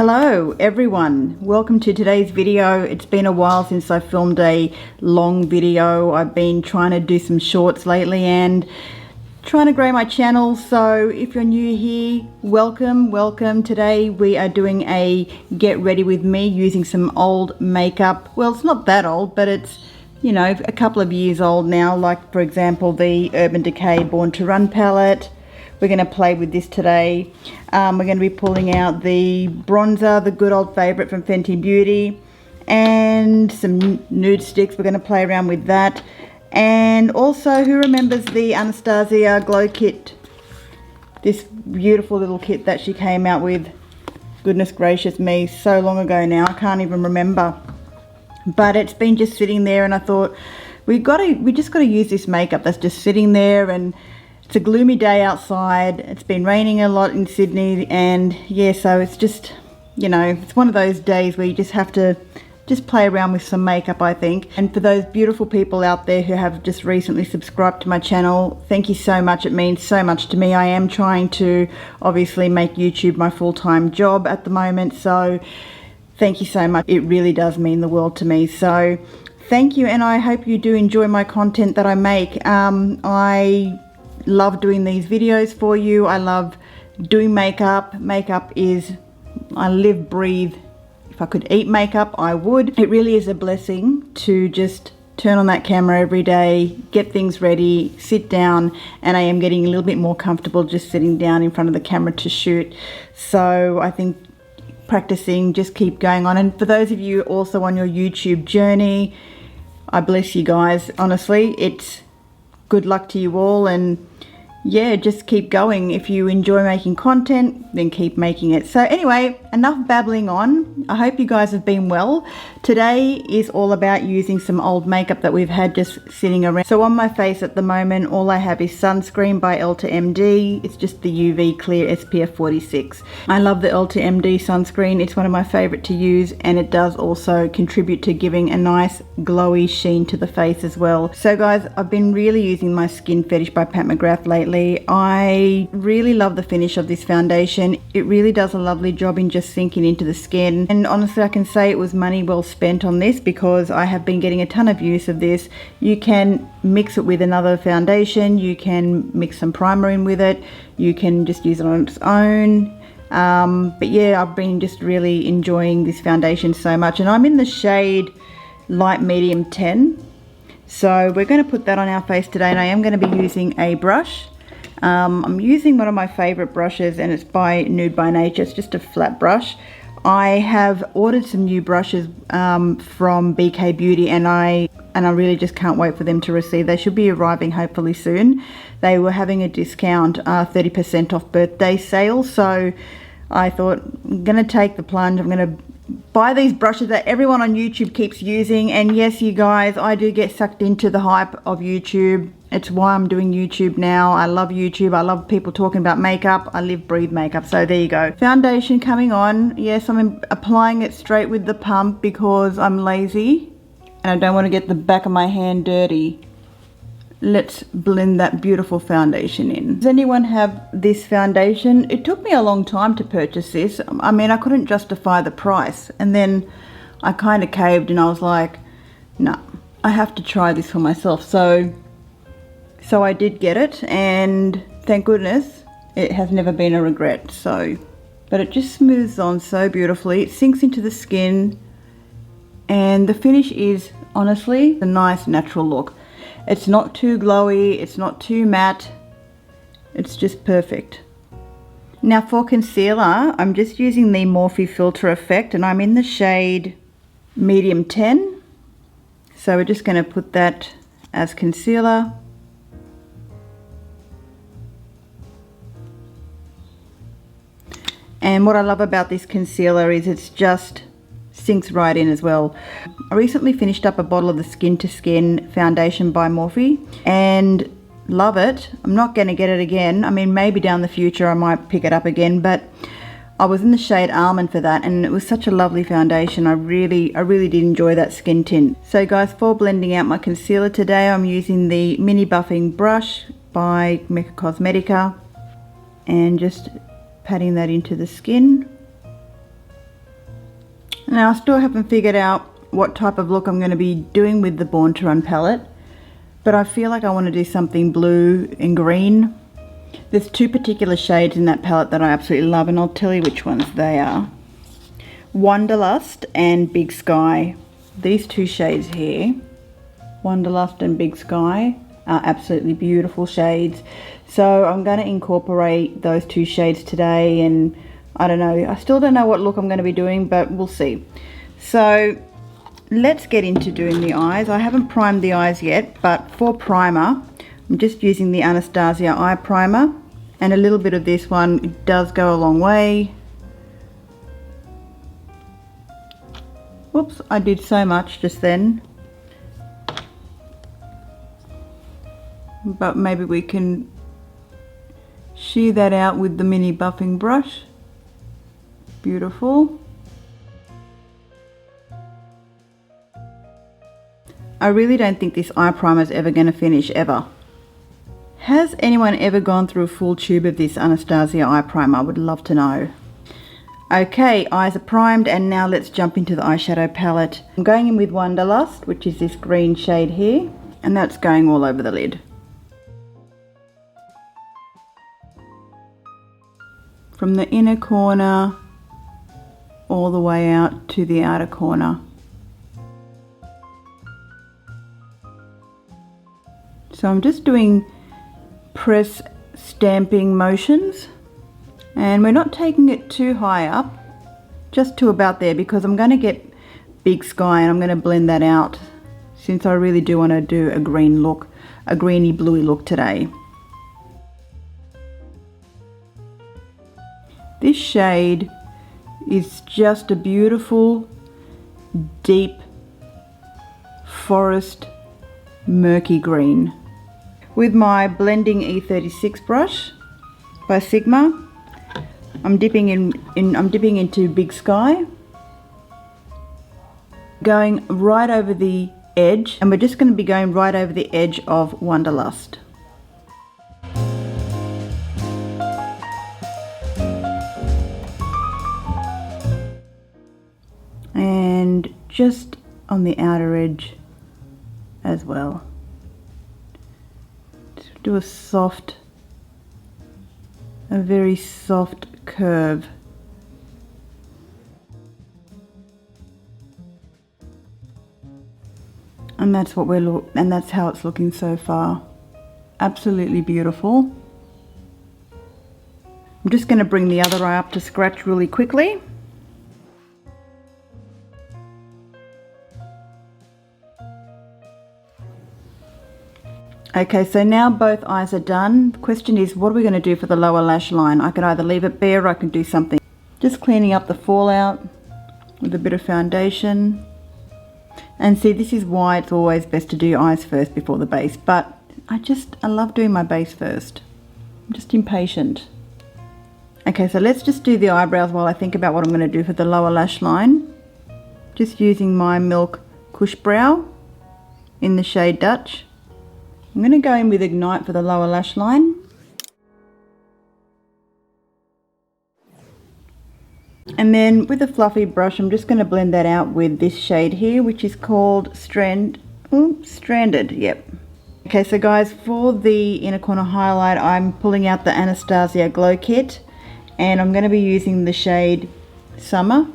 Hello everyone, welcome to today's video. It's been a while since I filmed a long video. I've been trying to do some shorts lately and trying to grow my channel. So if you're new here, welcome. Today we are doing a get ready with me using some old makeup. Well, it's not that old, but it's, you know, a couple of years old now. Like for example, the Urban Decay Born to Run palette. We're going to play with this today. We're going to be pulling out the bronzer, the good old favorite from Fenty Beauty, and some Nudestix. We're going to play around with that. And also, who remembers the Anastasia Glow Kit? This beautiful little kit that she came out with. Goodness gracious me, so long ago now, I can't even remember. But it's been just sitting there, and I thought, we just got to use this makeup that's just sitting there. And it's a gloomy day outside. It's been raining a lot in Sydney, and yeah, so it's just, you know, it's one of those days where you just have to just play around with some makeup, I think. And for those beautiful people out there who have just recently subscribed to my channel, thank you so much. It means so much to me. I am trying to obviously make YouTube my full-time job at the moment, so thank you so much. It really does mean the world to me. So thank you, and I hope you do enjoy my content that I make. I love doing these videos for you. I love doing makeup. Makeup is, I live, breathe. If I could eat makeup, I would. It really is a blessing to just turn on that camera every day, get things ready, sit down, and I am getting a little bit more comfortable just sitting down in front of the camera to shoot. So I think practicing, just keep going on. And for those of you also on your YouTube journey, I bless you guys. Honestly, it's good luck to you all, and yeah, just keep going. If you enjoy making content, then keep making it. So anyway, enough babbling on. I hope you guys have been well. Today is all about using some old makeup that we've had just sitting around. So on my face at the moment, all I have is Sunscreen by Elta MD. It's just the UV Clear SPF 46. I love the Elta MD sunscreen. It's one of my favorite to use, and it does also contribute to giving a nice glowy sheen to the face as well. So guys, I've been really using my Skin Fetish by Mcgrath lately. I really love the finish of this foundation. It really does a lovely job in just sinking into the skin, and honestly I can say it was money well spent on this because I have been getting a ton of use of this. You can mix it with another foundation, you can mix some primer in with it, you can just use it on its own. But yeah, I've been just really enjoying this foundation so much, and I'm in the shade Light Medium 10. So we're going to put that on our face today, and I am going to be using a brush. I'm using one of my favorite brushes, and it's by Nude by Nature. It's just a flat brush. I have ordered some new brushes from Decay Beauty, and I really just can't wait for them to receive. They should be arriving hopefully soon. They were having a discount, 30% off birthday sale, so I thought I'm going to take the plunge. I'm going to buy these brushes that everyone on YouTube keeps using. And yes, you guys, I do get sucked into the hype of YouTube. It's why I'm doing YouTube now. I love YouTube. I love people talking about makeup. I live, breathe makeup. So there you go. Foundation coming on. Yes, I'm applying it straight with the pump because I'm lazy and I don't want to get the back of my hand dirty. Let's blend that beautiful foundation in. Does anyone have this foundation? It took me a long time to purchase this. I mean, I couldn't justify the price, and then I kind of caved and I was like, no, I have to try this for myself. So I did get it, and thank goodness it has never been a regret. But it just smooths on so beautifully. It sinks into the skin, and the finish is honestly a nice natural look. It's not too glowy, it's not too matte, it's just perfect. Now for concealer, I'm just using the Morphe Filter Effect, and I'm in the shade Medium 10. So we're just going to put that as concealer. And what I love about this concealer is it's just sinks right in as well. I recently finished up a bottle of the Skin to Skin foundation by Morphe and love it. I'm not going to get it again. I mean, maybe down the future I might pick it up again, but I was in the shade Almond for that, and it was such a lovely foundation. I really did enjoy that skin tint. So guys, for blending out my concealer today, I'm using the mini buffing brush by Mecca Cosmetica and just patting that into the skin. Now I still haven't figured out what type of look I'm going to be doing with the Born to Run palette, but I feel like I want to do something blue and green. There's two particular shades in that palette that I absolutely love, and I'll tell you which ones they are. Wanderlust and Big Sky. These two shades here, Wanderlust and Big Sky, are absolutely beautiful shades. So I'm going to incorporate those two shades today, and I don't know, I still don't know what look I'm going to be doing, but we'll see. So let's get into doing the eyes. I haven't primed the eyes yet, but for primer, I'm just using the Anastasia eye primer, and a little bit of this one. It does go a long way. Whoops, I did so much just then. But maybe we can shear that out with the mini buffing brush. Beautiful. I really don't think this eye primer is ever going to finish, ever. Has anyone ever gone through a full tube of this Anastasia eye primer? I would love to know. Okay, eyes are primed, and now let's jump into the eyeshadow palette. I'm going in with Wanderlust, which is this green shade here, and that's going all over the lid. From the inner corner all the way out to the outer corner. So I'm just doing press stamping motions, and we're not taking it too high up, just to about there, because I'm going to get Big Sky and I'm going to blend that out, since I really do want to do a green look, a greeny bluey look today. This shade is just a beautiful, deep forest murky green. With my blending E36 brush by Sigma, I'm dipping into Big Sky, going right over the edge, and we're just going to be going right over the edge of Wanderlust. And just on the outer edge as well. Just do a very soft curve. And that's what and that's how it's looking so far. Absolutely beautiful. I'm just going to bring the other eye up to scratch really quickly. Okay, so now both eyes are done. The question is, what are we going to do for the lower lash line? I could either leave it bare or I can do something. Just cleaning up the fallout with a bit of foundation. And see, this is why it's always best to do eyes first before the base. But I love doing my base first. I'm just impatient. Okay, so let's just do the eyebrows while I think about what I'm going to do for the lower lash line. Just using my Milk Kush Brow in the shade Dutch. I'm going to go in with Ignite for the lower lash line. And then with a fluffy brush, I'm just going to blend that out with this shade here, which is called Stranded. Yep. Okay, so guys, for the inner corner highlight, I'm pulling out the Anastasia Glow Kit, and I'm going to be using the shade Summer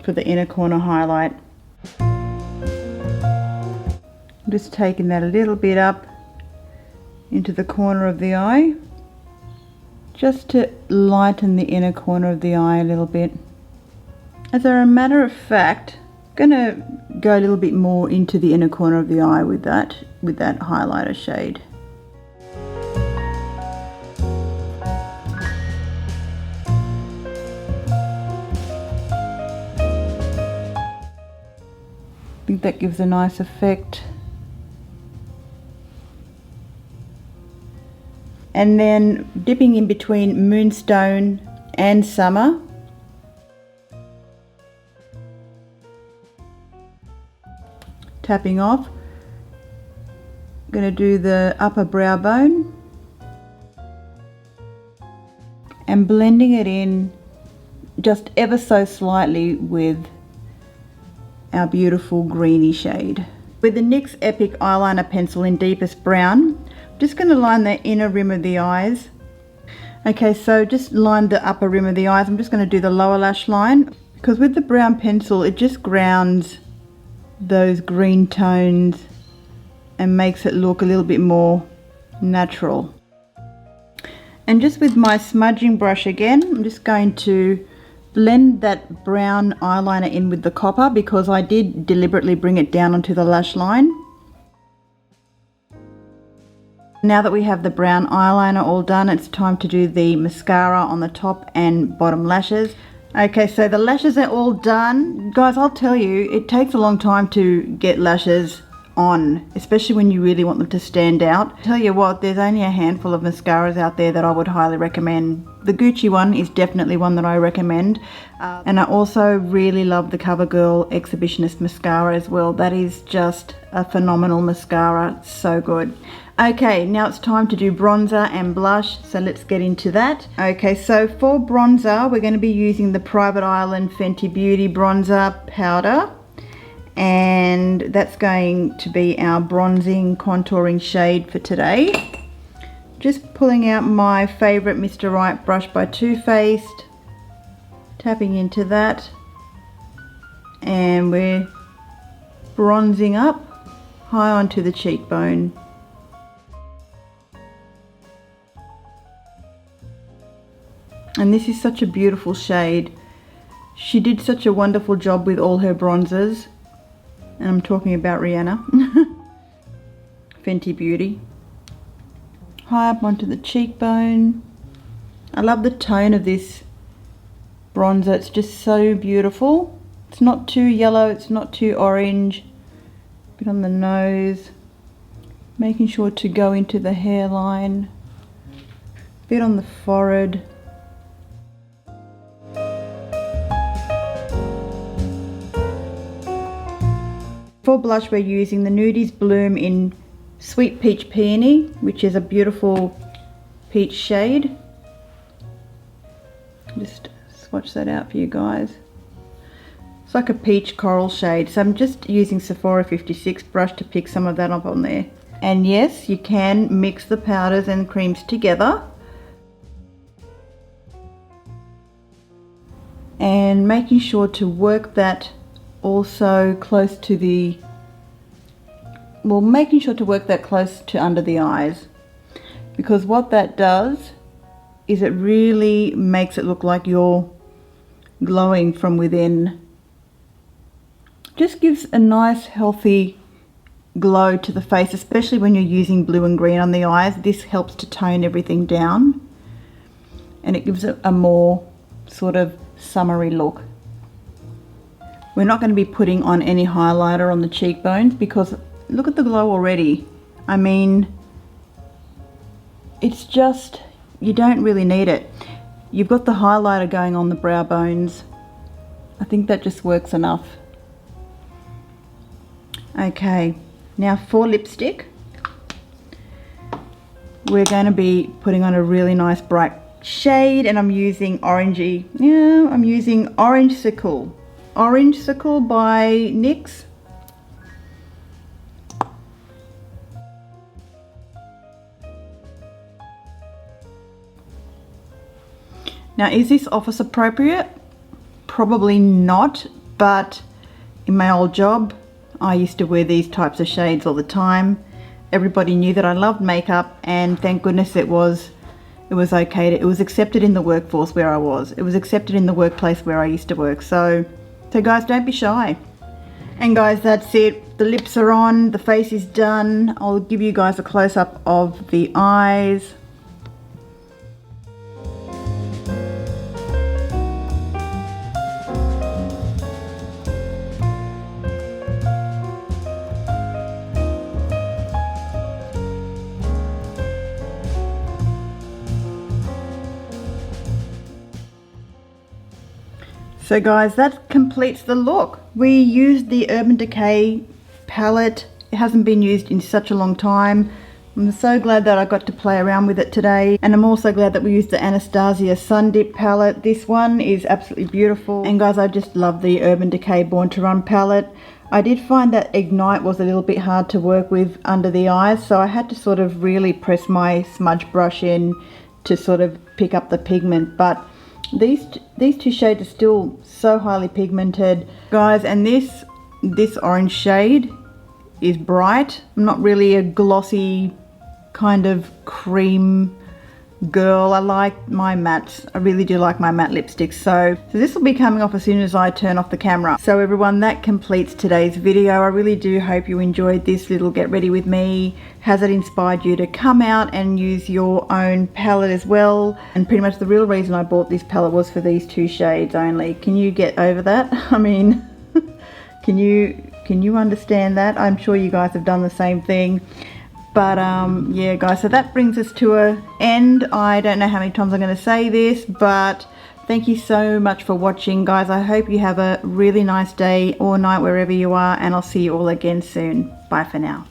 for the inner corner highlight. I'm just taking that a little bit up into the corner of the eye, just to lighten the inner corner of the eye a little bit. As a matter of fact, I'm going to go a little bit more into the inner corner of the eye with that highlighter shade. I think that gives a nice effect. And then dipping in between Moonstone and Summer. Tapping off. I'm going to do the upper brow bone. And blending it in just ever so slightly with our beautiful greeny shade. With the NYX Epic Eyeliner Pencil in Deepest Brown, I'm just going to line the inner rim of the eyes. Okay, so just line the upper rim of the eyes. I'm just going to do the lower lash line, because with the brown pencil it just grounds those green tones and makes it look a little bit more natural. And just with my smudging brush again, I'm just going to blend that brown eyeliner in with the copper, because I did deliberately bring it down onto the lash line. Now that we have the brown eyeliner all done, it's time to do the mascara on the top and bottom lashes. Okay, so the lashes are all done. Guys, I'll tell you, it takes a long time to get lashes on, especially when you really want them to stand out. Tell you what, there's only a handful of mascaras out there that I would highly recommend. The Gucci one is definitely one that I recommend, and I also really love the CoverGirl Exhibitionist mascara as well. That is just a phenomenal mascara, so good. Okay, now it's time to do bronzer and blush, so let's get into that. Okay, so for bronzer we're going to be using the Private Island Fenty Beauty bronzer powder, and that's going to be our bronzing contouring shade for today. Just pulling out my favorite Mr. Right brush by Too Faced, tapping into that, and we're bronzing up high onto the cheekbone. And this is such a beautiful shade. She did such a wonderful job with all her bronzers. And I'm talking about Rihanna. Fenty Beauty. High up onto the cheekbone. I love the tone of this bronzer. It's just so beautiful. It's not too yellow, it's not too orange. A bit on the nose. Making sure to go into the hairline. A bit on the forehead. For blush we're using the Nudies Bloom in Sweet Peach Peony, which is a beautiful peach shade. Just swatch that out for you guys. It's like a peach coral shade, so I'm just using Sephora 56 brush to pick some of that up on there. And yes, you can mix the powders and creams together. And making sure to work that also close to the, well, making sure to work that close to under the eyes, because what that does is it really makes it look like you're glowing from within. Just gives a nice healthy glow to the face, especially when you're using blue and green on the eyes. This helps to tone everything down and it gives it a more sort of summery look. We're not going to be putting on any highlighter on the cheekbones because look at the glow already. I mean, it's just, you don't really need it. You've got the highlighter going on the brow bones. I think that just works enough. Okay, now for lipstick, we're going to be putting on a really nice bright shade, and I'm using orangey, yeah, I'm using Orange Sickle by NYX. Now, is this office appropriate? Probably not, but in my old job, I used to wear these types of shades all the time. Everybody knew that I loved makeup, and thank goodness it was okay. It was accepted in the workforce where I was. It was accepted in the workplace where I used to work. So guys, don't be shy. And guys, that's it. The lips are on, the face is done. I'll give you guys a close-up of the eyes. So guys, that completes the look. We used the Urban Decay palette. It hasn't been used in such a long time. I'm so glad that I got to play around with it today, and I'm also glad that we used the Anastasia Sun Dip palette. This one is absolutely beautiful, and guys, I just love the Urban Decay Born to Run palette. I did find that Ignite was a little bit hard to work with under the eyes, so I had to sort of really press my smudge brush in to sort of pick up the pigment, but these two shades are still so highly pigmented, guys, and this orange shade is bright. I'm not really a glossy kind of cream girl. I like my mattes. I really do like my matte lipsticks. So this will be coming off as soon as I turn off the camera. So everyone, that completes today's video. I really do hope you enjoyed this little get ready with me. Has it inspired you to come out and use your own palette as well? And pretty much the real reason I bought this palette was for these two shades only. Can you get over that? I mean, can you understand that? I'm sure you guys have done the same thing. But yeah guys, so that brings us to an end. I don't know how many times I'm going to say this, but thank you so much for watching, guys. I hope you have a really nice day or night wherever you are, and I'll see you all again soon. Bye for now.